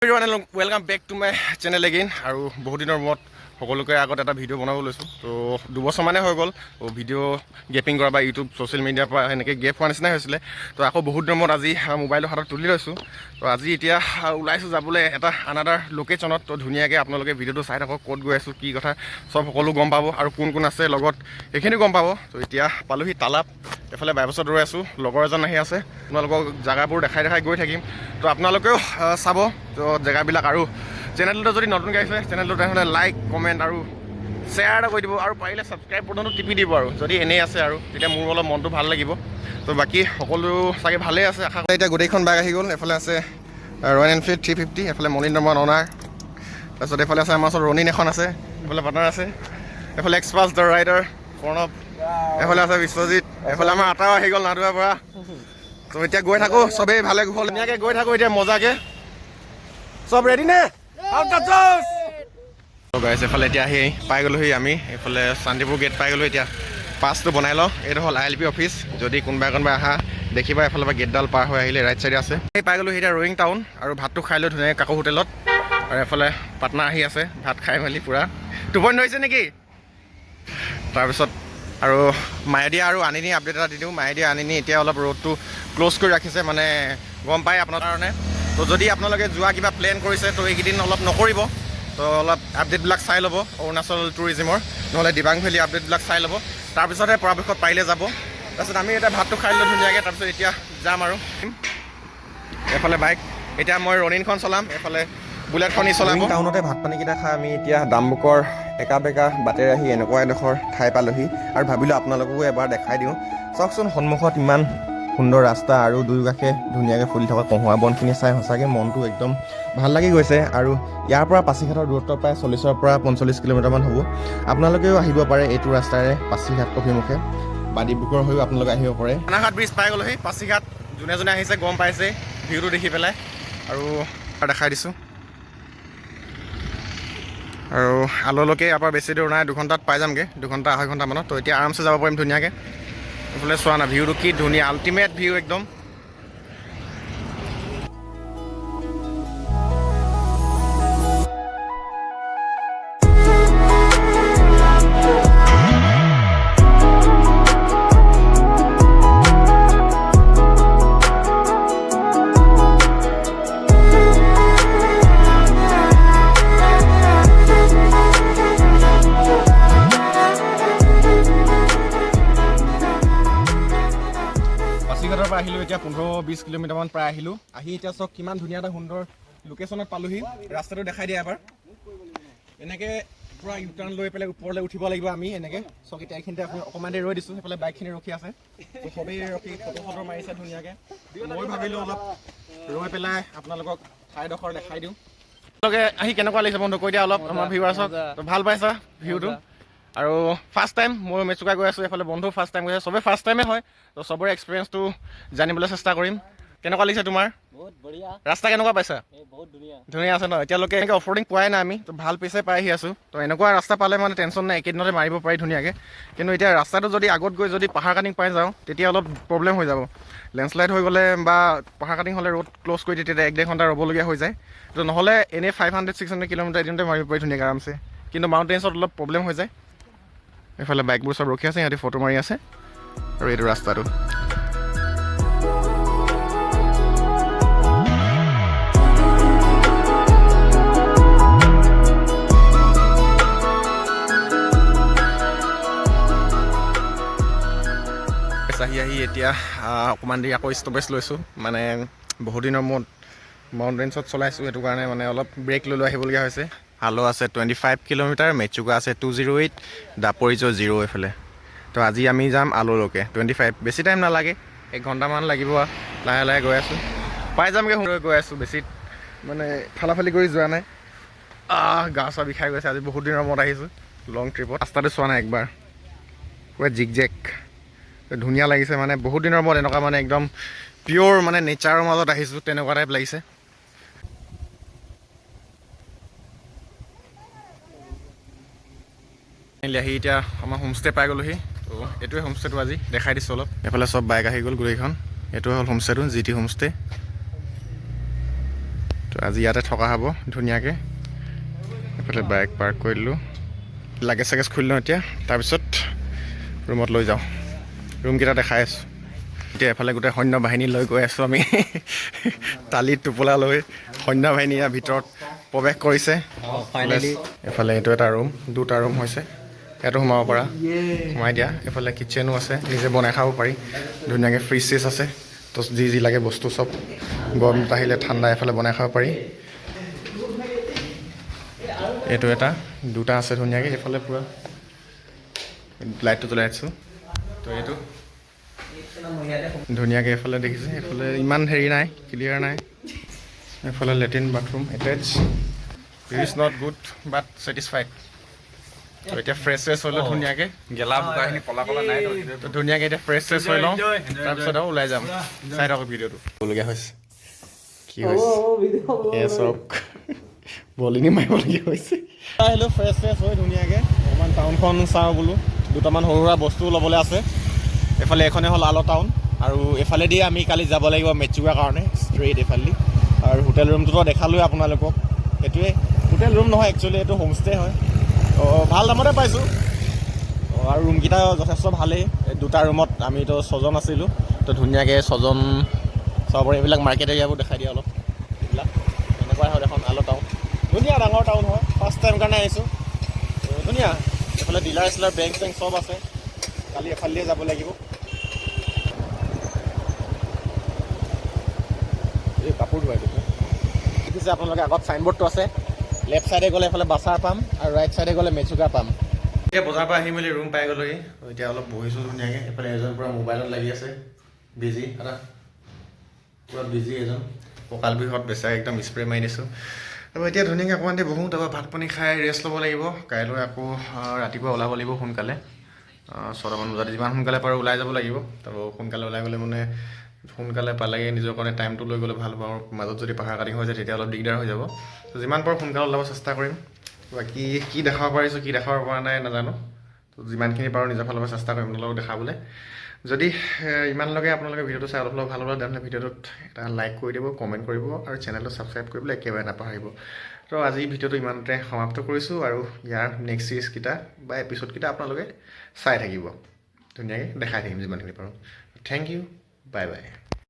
Everyone, welcome back to my channel again. আৰু বহুত দিনৰ মূৰত সকলোকে আগত এটা ভিডিঅ' বনাব লৈছোঁ তো 2 বছৰ মানে হৈ গ'ল ভিডিঅ' গেপিং কৰা বা ইউটিউব ছ'চিয়েল মিডিয়াৰ পৰা এনেকৈ গেপ হোৱা নিচিনাই হৈছিলে তো আকৌ বহুত দিনৰ মূৰত আজি মোবাইলৰ হাতত তুলি লৈছোঁ তো আজি এতিয়া ওলাইছোঁ যাবলৈ এটা আনাদাৰ লোকেশ্যনত তো ধুনীয়াকৈ আপোনালোকে ভিডিঅ'টো চাই থাকক ক'ত গৈ আছোঁ কি কথা চব সকলো গম পাব আৰু কোন কোন আছে লগত সেইখিনি গম পাব তো এতিয়া পালোহি তালাপ এফালে বাইপাছত ৰৈ আছোঁ লগৰ এজন আহি আছে আপোনালোকক জেগাবোৰ দেখাই গৈ থাকিম তো আপোনালোকেও চাব তো জেগাবিলাক আৰু চেনেলটো যদি নতুনকৈ আহিছে চেনেলটো তেনেহ'লে লাইক কমেণ্ট আৰু শ্বেয়াৰ এটা কৰি দিব আৰু পাৰিলে ছাবস্ক্ৰাইব বটনটো টিপি দিব আৰু যদি এনেই আছে আৰু তেতিয়া মোৰ অলপ মনটো ভাল লাগিব তো বাকী সকলো চাগে ভালেই আছে আশা কৰি এতিয়া গোটেইখন বাইক আহি গ'ল এফালে আছে ৰয়েল এনফিল্ড 350 এফালে মনিন্দ্ৰ মান অনাৰ তাৰপিছত এইফালে আছে আমাৰ ওচৰত ৰনিন এখন আছে এইফালে পাৰ্টনাৰ আছে এইফালে এক্সপাছ দ্য ৰাইডাৰ প্ৰণৱ এইফালে আছে বিশ্বজিৎ এইফালে আমাৰ আটাও আহি গ'ল নাদুৱাৰ পৰা তো এতিয়া গৈ থাকোঁ চবেই ভালে কুশল ধুনীয়াকৈ গৈ থাকোঁ এতিয়া মজাকৈ সব ৰেডি নে গাইছ এফালে এতিয়া আহি পাই গ'লোহি আমি এইফালে শান্তিপুৰ গেট পাই গ'লোঁ এতিয়া পাছটো বনাই লওঁ এইটো হ'ল ILP অফিচ যদি কোনোবাই আহা দেখিবা এফালৰ পৰা গেটডাল পাৰ হৈ আহিলে ৰাইট চাইডে আছে এই পাই গ'লোঁ এতিয়া ৰয়িং টাউন আৰু ভাতটো খাই লৈ ধুনীয়াকৈ কাকো হোটেলত আৰু এফালে পাটনা আহি আছে ভাত খাই মেলি পূৰা টোপনি ধৰিছে নেকি তাৰপিছত আৰু মায়েদিয়া আৰু আনিনি আপডেট এটা দি দিওঁ মায়েদিয়া আনিনি এতিয়া অলপ ৰোডটো ক্ল'জ কৰি ৰাখিছে মানে গম পায় আপোনাৰ কাৰণে তো যদি আপোনালোকে যোৱা কিবা প্লেন কৰিছে তো এইকেইদিন অলপ নকৰিব তো অলপ আপডেটবিলাক চাই ল'ব অৰুণাচল টুৰিজিমৰ নহ'লে দিবাং ভেলী আপডেটবিলাক চাই ল'ব তাৰপিছতহে পৰাপক্ষত পাৰিলে যাব তাৰপিছত আমি এতিয়া ভাতটো খাই ল'লোঁ ধুনীয়াকৈ তাৰপিছত এতিয়া যাম আৰু এফালে বাইক এতিয়া মই ৰনিনখন চলাম এফালে বুলেটখনি চলাম টাউনতে ভাত পানীকেইটা খাই আমি এতিয়া ডাম্বুকৰ একা বেকা বাটেৰে আহি এনেকুৱা এডোখৰ ঠাই পালোহি আৰু ভাবিলোঁ আপোনালোককো এবাৰ দেখাই দিওঁ চাওকচোন সন্মুখত ইমান সুন্দৰ ৰাস্তা আৰু দুয়োকাষে ধুনীয়াকৈ ফুলি থকা কঁহুৱা বনখিনি চাই সঁচাকৈ মনটো একদম ভাল লাগি গৈছে আৰু ইয়াৰ পৰা পাছিঘাটৰ দূৰত্ব প্ৰায় 40ৰ পৰা 45 কিলোমিটাৰমান হ'ব আপোনালোকেও আহিব পাৰে এইটো ৰাস্তাৰে পাছিঘাট অভিমুখে বা ডিব্ৰুগড় হৈও আপোনালোকে আহিব পাৰে ৰাণাঘাট ব্ৰিজ পাই গ'লোহি পাছিঘাট যোনে যোনে আহিছে গম পাইছে ভিউটো দেখি পেলাই আৰু দেখাই দিছোঁ আৰু আললৈকে ইয়াৰ পৰা বেছি দূৰ নাই 2 ঘণ্টাত পাই যামগৈ 2 ঘণ্টা 2.5 ঘণ্টামানত তো এতিয়া আৰামছে যাব পাৰিম ধুনীয়াকৈ এইফালে চোৱা না ভিউটো কি ধুনীয়া আল্টিমেট ভিউ একদম আহিলোঁ এতিয়া 15-20 কিলোমিটাৰমান প্ৰায় আহিলোঁ আহি এতিয়া চাওক কিমান ধুনীয়া এটা সুন্দৰ লোকেশ্যনত পালোহি ৰাস্তাটো দেখাই দিয়া এবাৰ এনেকৈ পূৰা ইউটাৰ্ণ লৈ পেলাই ওপৰলৈ উঠিব লাগিব আমি এনেকৈ চাওক এতিয়া এইখিনিতে অকণমান দেৰি ৰৈ দিছোঁ সেইফালে বাইকখিনি ৰখি আছে তো চবেই ৰখি ফটো মাৰিছে ধুনীয়াকৈ মই ভাবিলোঁ অলপ ৰৈ পেলাই আপোনালোকক ঠাইডোখৰ দেখাই দিওঁ আপোনালোকে আহি কেনেকুৱা লাগিছে বন্ধু কৈ দিয়া অলপ আমাৰ ভিউৱাৰ্ছক ভাল পাইছা ভিউটো আৰু ফাৰ্ষ্ট টাইম মই মেচুকা গৈ আছোঁ এইফালে বন্ধু ফাৰ্ষ্ট টাইম গৈছে চবেই ফাৰ্ষ্ট টাইমে হয় তো চবৰে এক্সপিৰিয়েঞ্চটো জানিবলৈ চেষ্টা কৰিম কেনেকুৱা লাগিছে তোমাৰ বহুত বঢ়িয়া ৰাস্তা কেনেকুৱা পাইছা বহুত ধুনীয়া আছে ন এতিয়ালৈকে এনেকৈ অফৰোডিং পোৱাই নাই আমি তো ভাল পিছে পাই আহি আছোঁ তো এনেকুৱা ৰাস্তা পালে মানে টেনশ্যন নাই একেদিনতে মাৰিব পাৰি ধুনীয়াকৈ কিন্তু এতিয়া ৰাস্তাটো যদি আগত গৈ যদি পাহাৰ কাটিং পাই যাওঁ তেতিয়া অলপ প্ৰব্লেম হৈ যাব লেণ্ডশ্লাইড হৈ গ'লে বা পাহাৰ কাটিং হ'লে ৰোড ক্ল'জ কৰি দিয়ে তেতিয়া 1-1.5 ঘণ্টা ৰ'বলগীয়া হৈ যায় তো নহ'লে এনেই 500-600 কিলোমিটাৰ এদিনতে মাৰিব পাৰি ধুনীয়াকৈ আৰামছে কিন্তু মাউণ্টেইনছত অলপ প্ৰব্লেম হৈ যায় এইফালে বাইকবোৰ চব ৰখি আছে সিহঁতি ফটো মাৰি আছে আৰু এইটো ৰাস্তাটো আহি এতিয়া অকণমান দেৰি আকৌ ষ্টপেজ লৈছোঁ মানে বহুত দিনৰ মূৰত মাউণ্টেইনছত চলাইছোঁ সেইটো কাৰণে মানে অলপ ব্ৰেক লৈ আহিবলগীয়া হৈছে আলো আছে 25 কিলোমিটাৰ মেচুকা আছে 208 দাপৰিজো 0 এইফালে তো আজি আমি যাম আলোলৈকে 25 বেছি টাইম নালাগে 1 ঘণ্টামান লাগিব লাহে লাহে গৈ আছোঁ পাই যামগৈ গৈ আছোঁ বেছি মানে ফালাফালি কৰি যোৱা নাই গা চা বিষাই গৈছে আজি বহুত দিনৰ মূৰত আহিছোঁ লং ট্ৰিপত ৰাস্তাটো চোৱা নাই একবাৰ পুৰা জিগজেক ধুনীয়া লাগিছে মানে বহুত দিনৰ মূৰত এনেকুৱা মানে একদম পিয়'ৰ মানে নেচাৰৰ মাজত আহিছোঁ তেনেকুৱা টাইপ লাগিছে আহি এতিয়া আমাৰ হোমষ্টে পাই গ'লোহি তো এইটোৱে হোমষ্টেটো আজি দেখাই দিছোঁ অলপ এইফালে চব বাইক আহি গ'ল গোটেইখন এইটোৱে হ'ল হোমষ্টেটো GT হোমষ্টে তো আজি ইয়াতে থকা হ'ব ধুনীয়াকৈ এইফালে বাইক পাৰ্ক কৰি দিলোঁ লাগেজ চাগেজ খুলি লওঁ এতিয়া তাৰপিছত ৰুমত লৈ যাওঁ ৰুমকেইটা দেখাই আছোঁ এতিয়া এফালে গোটেই সৈন্য বাহিনী লৈ গৈ আছোঁ আমি টালিত টোপোলা লৈ সৈন্য বাহিনী ইয়াৰ ভিতৰত প্ৰৱেশ কৰিছে এফালে এইটো এটা ৰুম দুটা ৰুম হৈছে ইয়াতো সোমাব পৰা সোমাই দিয়া এইফালে কিটচেনো আছে নিজে বনাই খাব পাৰি ধুনীয়াকৈ ফ্ৰিজ চিজ আছে তো যি লাগে বস্তু চব গৰম আহিলে ঠাণ্ডা এফালে বনাই খাব পাৰি এইটো এটা দুটা আছে ধুনীয়াকৈ এইফালে পূৰা লাইটটো জ্বলাই আছোঁ তো এইটো ধুনীয়াকৈ এইফালে দেখিছে এইফালে ইমান হেৰি নাই ক্লিয়াৰ নাই এইফালে latrine bathroom attach it is not good but satisfied তো এতিয়া ফ্ৰেছ হৈ লওঁ ধুনীয়াকৈ গেলা বোকাখিনি পলা নাই তো ধুনীয়াকৈ এতিয়া ফ্ৰেছ হৈ লওঁ তাৰপিছত আৰু ওলাই যাম চাই থাকক ভিডিঅ'টো হ'বলগীয়া হৈছে কি হৈছে এ চব বলিনি মাৰিবলগীয়া হৈছে আহিলোঁ ফ্ৰেছ হৈ ধুনীয়াকৈ অকণমান টাউনখন চাওঁ বোলো দুটামান সৰু সুৰা বস্তু ল'বলৈ আছে এইফালে এখনে হ'ল আল টাউন আৰু এইফালেদি আমি কালি যাব লাগিব মেচুকাৰ কাৰণে ষ্ট্ৰেইট এইফালেদি আৰু হোটেল ৰুমটোতো দেখালোৱে আপোনালোকক এইটোৱে হোটেল ৰুম নহয় একচুৱেলি এইটো হোমষ্টে হয় ভাল দামতে পাইছোঁ আৰু ৰুমকেইটা যথেষ্ট ভালেই দুটা ৰুমত আমিতো 6জন আছিলোঁ তো ধুনীয়াকৈ 6জন চাব পাৰি এইবিলাক মাৰ্কেট এৰিয়াবোৰ দেখাই দিয়ে অলপ এইবিলাক এনেকুৱাই হয় এখন আল টাউন ধুনীয়া ডাঙৰ টাউন হয় ফাৰ্ষ্ট টাইম কাৰণে আহিছোঁ ধুনীয়া এইফালে ডিলাৰ চিলাৰ বেংক চেংক চব আছে কালি এফালেদিয়ে যাব লাগিব এই কাপোৰ ধোৱাই দেখিছে আপোনালোকে আগত চাইনবোৰ্ডটো আছে লেফ্ট চাইডে গ'লে এইফালে বাছাৰ পাম আৰু ৰাইট চাইডে গ'লে মেচুকা পাম এতিয়া বজাৰৰ পৰা আহি মেলি ৰুম পাই গ'লোহি এতিয়া অলপ বহিছোঁ ধুনীয়াকৈ এইফালে এজন পূৰা মোবাইলত লাগি আছে বিজি এটা পূৰা বিজি এজন কঁকাল বিষত বেচাই একদম স্প্ৰে মাৰি দিছোঁ তাৰপৰা এতিয়া ধুনীয়াকৈ অকণমান দেৰি বহোঁ তাৰপৰা ভাত পানী খাই ৰেষ্ট ল'ব লাগিব কাইলৈ আকৌ ৰাতিপুৱা ওলাব লাগিব সোনকালে 6টামান বজাত যিমান সোনকালে পাৰোঁ ওলাই যাব লাগিব তাৰপৰা সোনকালে ওলাই গ'লে মানে সোনকালে পালেগৈ নিজৰ কাৰণে টাইমটো লৈ গ'লে ভাল পাওঁ মাজত যদি পাহাৰ কাটিং হৈ যায় তেতিয়া অলপ দিগদাৰ হৈ যাব তো যিমান পাৰোঁ সোনকালে ওলাব চেষ্টা কৰিম বাকী কি দেখাব পাৰিছোঁ কি দেখাব পৰা নাই নাজানো তো যিমানখিনি পাৰোঁ নিজৰ ফালৰ পৰা চেষ্টা কৰিম আপোনালোকক দেখাবলৈ যদি ইমানলৈকে আপোনালোকে ভিডিঅ'টো চাই অলপ ভাল পালে তেনেহ'লে ভিডিঅ'টোত এটা লাইক কৰি দিব কমেণ্ট কৰিব আৰু চেনেলটো ছাবস্ক্ৰাইব কৰিবলৈ একেবাৰে নাপাহৰিব তো আজি ভিডিঅ'টো ইমানতে সমাপ্ত কৰিছোঁ আৰু ইয়াৰ নেক্সট চিৰিজকেইটা বা এপিছ'ডকেইটা আপোনালোকে চাই থাকিব ধুনীয়াকৈ দেখাই থাকিম যিমানখিনি পাৰোঁ থেংক ইউ বাই বাই